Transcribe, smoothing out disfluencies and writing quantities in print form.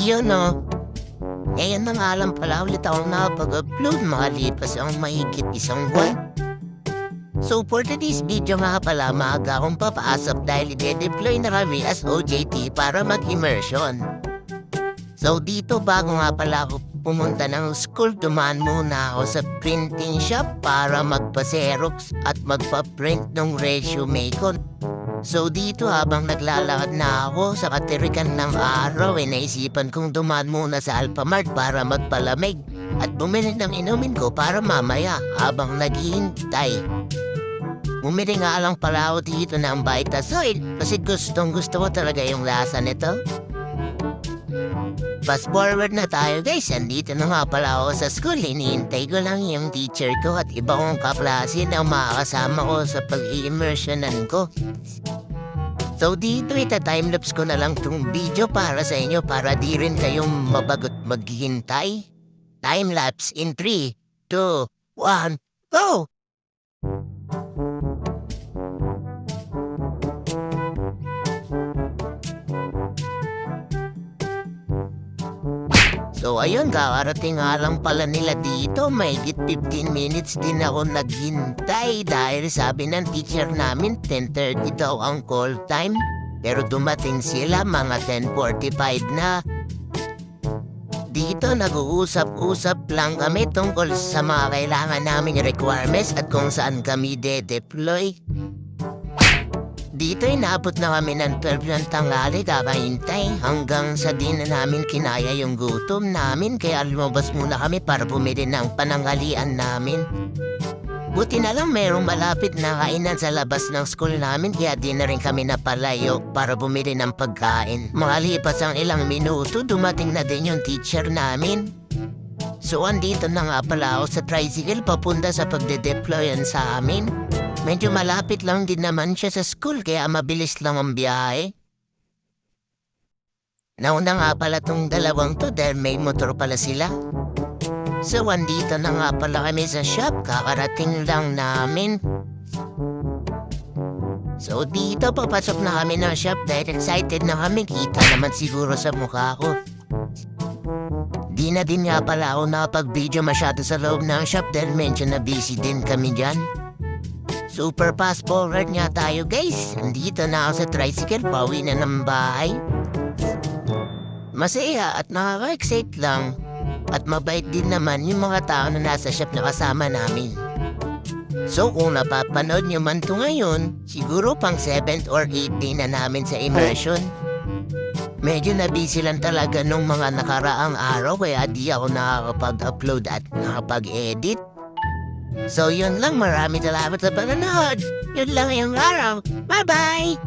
Iyon no, ngayon na nga lang pala ulit akong nakapag-upload makalipas ang mahigit isang buwan. So for today's video nga pala maaga akong papasok dahil i-deploy na kami as OJT para mag-immersion. So dito bago nga pala ako pumunta ng school, dumaan muna ako sa printing shop para magpa-xerox at magpa-print ng resume ko. So dito habang naglalakad na ako sa katirikan ng araw, naisipan kong dumaan muna sa Alphamart para magpalamig at bumili ng inumin ko para mamaya habang naghihintay. Bumili nga lang pala ako dito ng Vitasoy kasi gustong gusto ko talaga yung lasa nito. Fast forward na tayo guys, andito na nga pala ako sa school. Hinihintay ko lang yung teacher ko at iba kong kaklase na makakasama ko sa pag-immersionan ko. So dito ita-timelapse ko na lang tong video para sa inyo para di rin kayong mabagot maghihintay. Timelapse in 3, 2, 1, go! So ayun, kakarating nga lang pala nila dito, mahigit 15 minutes din ako naghintay dahil sabi ng teacher namin 10:30 daw ang call time. Pero dumating sila mga 10:45 na. Dito nag-uusap-usap lang kami tungkol sa mga kailangan namin requirements at kung saan kami de-deploy. Dito inaabot na kami ng 12 ng tanghali kakahintay hanggang sa di na namin kinaya yung gutom namin kaya lumabas muna kami para bumili ng pananghalian namin. Buti na lang merong malapit na kainan sa labas ng school namin kaya di na rin kami napalayo para bumili ng pagkain. Makalipas ang ilang minuto dumating na din yung teacher namin. So andito na nga pala ako sa tricycle papunta sa pagde-deployan sa amin. Medyo malapit lang din naman siya sa school kaya mabilis lang ang biyahe. Nauna nga pala tong dalawang to dahil may motor pala sila. So andito na nga pala kami sa shop, kakarating lang namin. So dito papasok na kami ng shop dahil excited na kami, kita naman siguro sa mukha ko. Di na din nga pala ako nakapag-video masyado sa loob ng shop dahil medyo na busy din kami dyan. Super fast forward nga tayo guys. Nandito na ako sa tricycle, pauwi na ng bahay. Masaya at nakaka-excite lang. At mabait din naman yung mga tao na nasa shop na kasama namin. So kung napapanood nyo man to ngayon, siguro pang 7th or 8th day na namin sa immersion. Medyo na busy lang talaga nung mga nakaraang araw kaya di ako nakakapag-upload at nakapag-edit. So yun lang, maraming salamat sa panonood. Yun lang yung araw. Bye-bye!